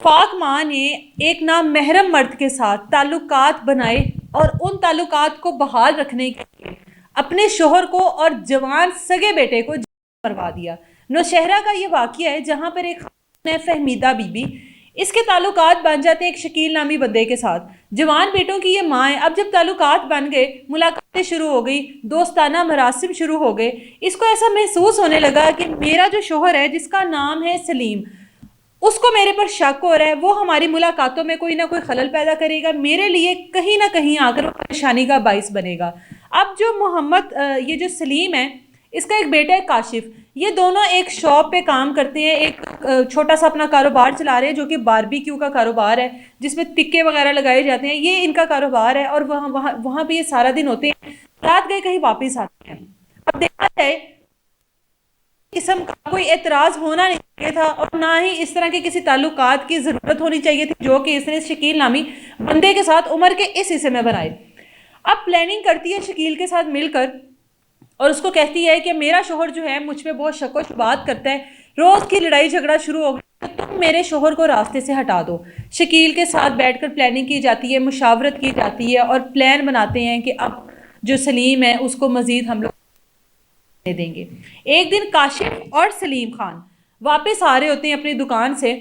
پاک ماں نے ایک نامحرم مرد کے ساتھ تعلقات بنائے اور ان تعلقات کو بحال رکھنے کے لیے اپنے شوہر کو اور جوان سگے بیٹے کو مروا دیا۔ نوشہرہ کا یہ واقعہ ہے جہاں پر ایک خاتون ہے فہمیدہ بی بی، اس کے تعلقات بن جاتے ہیں ایک شکیل نامی بندے کے ساتھ، جوان بیٹوں کی یہ ماں ہے۔ اب جب تعلقات بن گئے، ملاقاتیں شروع ہو گئی، دوستانہ مراسم شروع ہو گئے، اس کو ایسا محسوس ہونے لگا کہ میرا جو شوہر ہے جس کا نام ہے سلیم، اس کو میرے پر شک ہو رہا ہے، وہ ہماری ملاقاتوں میں کوئی نہ کوئی خلل پیدا کرے گا، میرے لیے کہیں نہ کہیں آ کر وہ پریشانی کا باعث بنے گا۔ اب جو محمد یہ جو سلیم ہے، اس کا ایک بیٹا ہے کاشف، یہ دونوں ایک شاپ پہ کام کرتے ہیں، ایک چھوٹا سا اپنا کاروبار چلا رہے ہیں جو کہ باربیکیو کا کاروبار ہے، جس میں ٹکے وغیرہ لگائے جاتے ہیں، یہ ان کا کاروبار ہے، اور وہاں پہ یہ سارا دن ہوتے ہیں، رات گئے کہیں واپس آتے ہیں۔ اب دیکھا جائے قسم کا کوئی اعتراض ہونا نہیں چاہیے تھا، اور نہ ہی اس طرح کے کسی تعلقات کی ضرورت ہونی چاہیے تھی جو کہ اس نے شکیل نامی بندے کے ساتھ عمر کے اس حصے میں بنائے۔ اب پلاننگ کرتی ہے شکیل کے ساتھ مل کر، اور اس کو کہتی ہے کہ میرا شوہر جو ہے مجھ پہ بہت شک و شبہات کرتا ہے، روز کی لڑائی جھگڑا شروع ہو گیا، تو تم میرے شوہر کو راستے سے ہٹا دو۔ شکیل کے ساتھ بیٹھ کر پلاننگ کی جاتی ہے، مشاورت کی جاتی ہے، اور پلان بناتے ہیں کہ اب جو سلیم ہے اس کو مزید ہم لوگ دیں گے۔ ایک دن کاشف اور سلیم خان واپس آ رہے ہوتے ہیں اپنی دکان سے،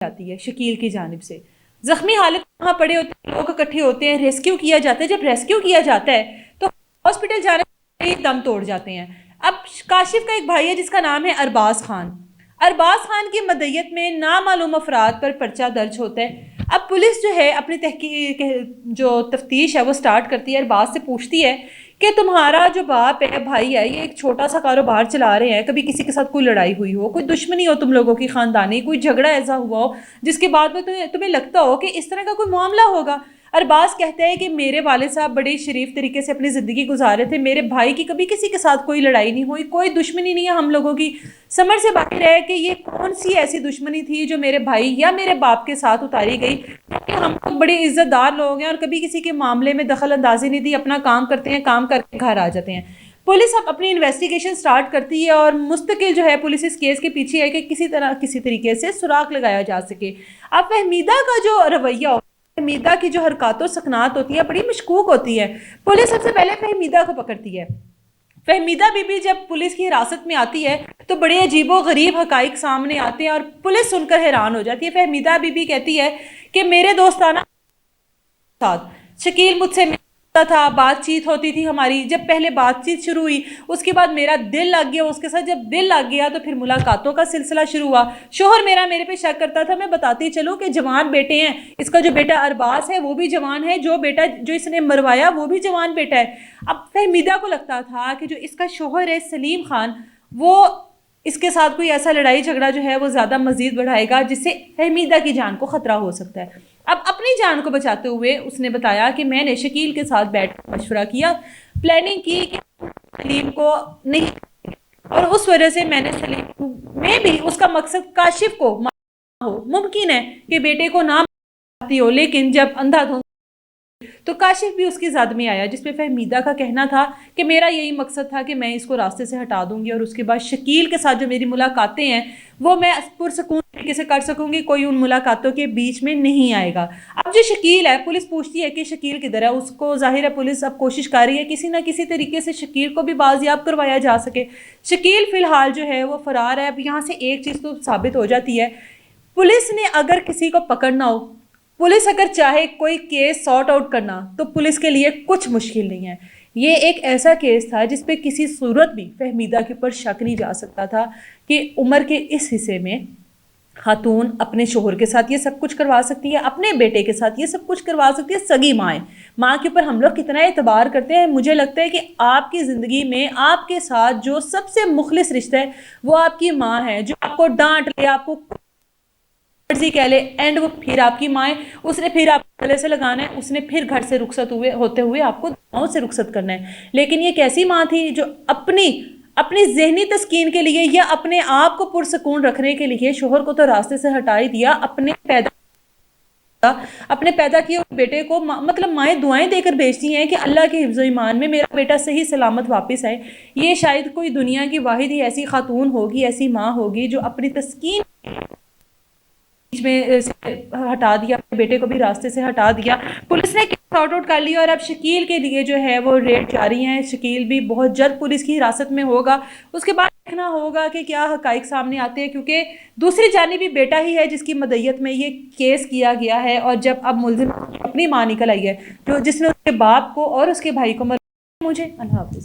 جاتی ہے شکیل کی جانب سے، زخمی حالت وہاں پڑے ہوتے ہیں، لوگ اکٹھے ہوتے ہیں، ریسکیو کیا جاتا ہے۔ جب ریسکیو کیا جاتا ہے تو ہاسپٹل جانے کے دم توڑ جاتے ہیں۔ اب کاشف کا ایک بھائی ہے جس کا نام ہے ارباز خان، ارباز خان کی مدعیت میں نامعلوم افراد پر پرچہ درج ہوتا ہے۔ اب پولیس جو ہے اپنی تحقیق جو تفتیش ہے وہ سٹارٹ کرتی ہے، ارباز سے پوچھتی ہے کہ تمہارا جو باپ ہے، بھائی ہے، یہ ایک چھوٹا سا کاروبار چلا رہے ہیں، کبھی کسی کے ساتھ کوئی لڑائی ہوئی ہو، کوئی دشمنی ہو تم لوگوں کی خاندانی، کوئی جھگڑا ایسا ہوا ہو جس کے بعد میں تمہیں لگتا ہو کہ اس طرح کا کوئی معاملہ ہوگا؟ ارباز کہتا ہے کہ میرے والد صاحب بڑے شریف طریقے سے اپنی زندگی گزارے تھے، میرے بھائی کی کبھی کسی کے ساتھ کوئی لڑائی نہیں ہوئی، کوئی دشمنی نہیں ہے ہم لوگوں کی۔ سمجھ سے باہر ہے کہ یہ کون سی ایسی دشمنی تھی جو میرے بھائی یا میرے باپ کے ساتھ اتاری گئی، کہ ہم لوگ بڑے عزت دار لوگ ہیں اور کبھی کسی کے معاملے میں دخل اندازی نہیں دی، اپنا کام کرتے ہیں، کام کر کے گھر آ جاتے ہیں۔ پولیس اب اپنی انویسٹیگیشن سٹارٹ کرتی ہے، اور مستقل جو ہے پولیس اس کیس کے پیچھے ہے کہ کسی طریقے سے سراغ لگایا جا سکے۔ اب فہمیدہ کا جو رویہ ہوتا ہے، فہمیدہ کی جو حرکات و سکنات ہوتی ہے بڑی مشکوک ہوتی ہے۔ پولیس سب سے پہلے فہمیدہ کو پکڑتی ہے۔ فہمیدہ بی بی جب پولیس کی حراست میں آتی ہے تو بڑے عجیب و غریب حقائق سامنے آتے ہیں، اور پولیس سن کر حیران ہو جاتی ہے۔ فہمیدہ بی بی کہتی ہے کہ میرے دوستانہ ساتھ شکیل مجھ سے ملتا تھا، بات چیت ہوتی تھی ہماری، جب پہلے بات چیت شروع ہوئی اس کے بعد میرا دل لگ گیا اس کے ساتھ، جب دل لگ گیا تو پھر ملاقاتوں کا سلسلہ شروع ہوا۔ شوہر میرے پہ شک کرتا تھا، میں بتاتی چلوں کہ جوان بیٹے ہیں، اس کا جو بیٹا ارباز ہے وہ بھی جوان ہے، جو بیٹا جو اس نے مروایا وہ بھی جوان بیٹا ہے۔ اب فہمیدہ کو لگتا تھا کہ جو اس کا شوہر ہے سلیم خان، وہ اس کے ساتھ کوئی ایسا لڑائی جھگڑا جو ہے وہ زیادہ مزید بڑھائے گا جس سے فہمیدہ کی جان کو خطرہ ہو سکتا ہے۔ اب اپنی جان کو بچاتے ہوئے اس نے بتایا کہ میں نے شکیل کے ساتھ بیٹھ کر مشورہ کیا، پلاننگ کی کہ سلیم کو نہیں، اور اس وجہ سے میں نے سلیم میں بھی اس کا مقصد کاشف کو مارنا ہو، ممکن ہے کہ بیٹے کو نہ مارتی ہو، لیکن جب اندھا دھند تو کاشف بھی اس کی زد میں آیا، جس پہ فہمیدہ کا کہنا تھا کہ میرا یہی مقصد تھا کہ میں اس کو راستے سے ہٹا دوں گی، اور اس کے بعد شکیل کے ساتھ جو میری ملاقاتیں ہیں وہ میں پرسکون طریقے سے کر سکوں گی، کوئی ان ملاقاتوں کے بیچ میں نہیں آئے گا۔ اب جو شکیل ہے، پولیس پوچھتی ہے کہ شکیل کدھر ہے، اس کو ظاہر ہے پولیس اب کوشش کر رہی ہے کسی نہ کسی طریقے سے شکیل کو بھی بازیاب کروایا جا سکے۔ شکیل فی الحال جو ہے وہ فرار ہے۔ اب یہاں سے ایک چیز تو ثابت ہو جاتی ہے، پولیس نے اگر کسی کو پکڑنا ہو، پولیس اگر چاہے کوئی کیس سارٹ آؤٹ کرنا، تو پولیس کے لیے کچھ مشکل نہیں ہے۔ یہ ایک ایسا کیس تھا جس پہ کسی صورت بھی فہمیدہ کے اوپر شک نہیں جا سکتا تھا کہ عمر کے اس حصے میں خاتون اپنے شوہر کے ساتھ یہ سب کچھ کروا سکتی ہے، اپنے بیٹے کے ساتھ یہ سب کچھ کروا سکتی ہے۔ سگی ماں کے اوپر ہم لوگ کتنا اعتبار کرتے ہیں۔ مجھے لگتا ہے کہ آپ کی زندگی میں آپ کے ساتھ جو سب سے مخلص رشتہ ہے وہ آپ کی ماں ہے، جو آپ کو ڈانٹ لے، آپ کو مرضی کہہ لے، اینڈ وہ پھر آپ کی ماں ہے، اس نے پھر آپ کو گلے سے لگانا ہے، اس نے پھر گھر سے رخصت ہوتے ہوئے آپ کو دعاؤں سے رخصت کرنا ہے۔ لیکن یہ کیسی ماں تھی جو اپنی ذہنی تسکین کے لیے یا اپنے آپ کو پرسکون رکھنے کے لیے شوہر کو تو راستے سے ہٹا ہی دیا، اپنے پیدا کیے ہوئے بیٹے کو مطلب مائیں دعائیں دے کر بھیجتی ہیں کہ اللہ کے حفظ و ایمان میں میرا بیٹا صحیح سلامت واپس آئے۔ یہ شاید کوئی دنیا کی واحد ہی ایسی خاتون ہوگی، ایسی ماں ہوگی جو اپنی تسکین میں سے ہٹا دیا، اپنے بیٹے کو بھی راستے سے ہٹا دیا. پولیس نے کیس سارٹ آؤٹ کر لیا اور اب شکیل کے لیے جو ہے وہ ریڈ جاری ہیں. شکیل بھی بہت جلد پولیس کی حراست میں ہوگا. اس کے بعد دیکھنا ہوگا کہ کیا حقائق سامنے آتے ہیں، کیونکہ دوسری جانب بھی بیٹا ہی ہے جس کی مدعیت میں یہ کیس کیا گیا ہے. اور جب اب ملزم اپنی ماں نکل آئی ہے جو جس نے اس کے باپ کو اور اس کے بھائی کو مجھے اللہ حافظ.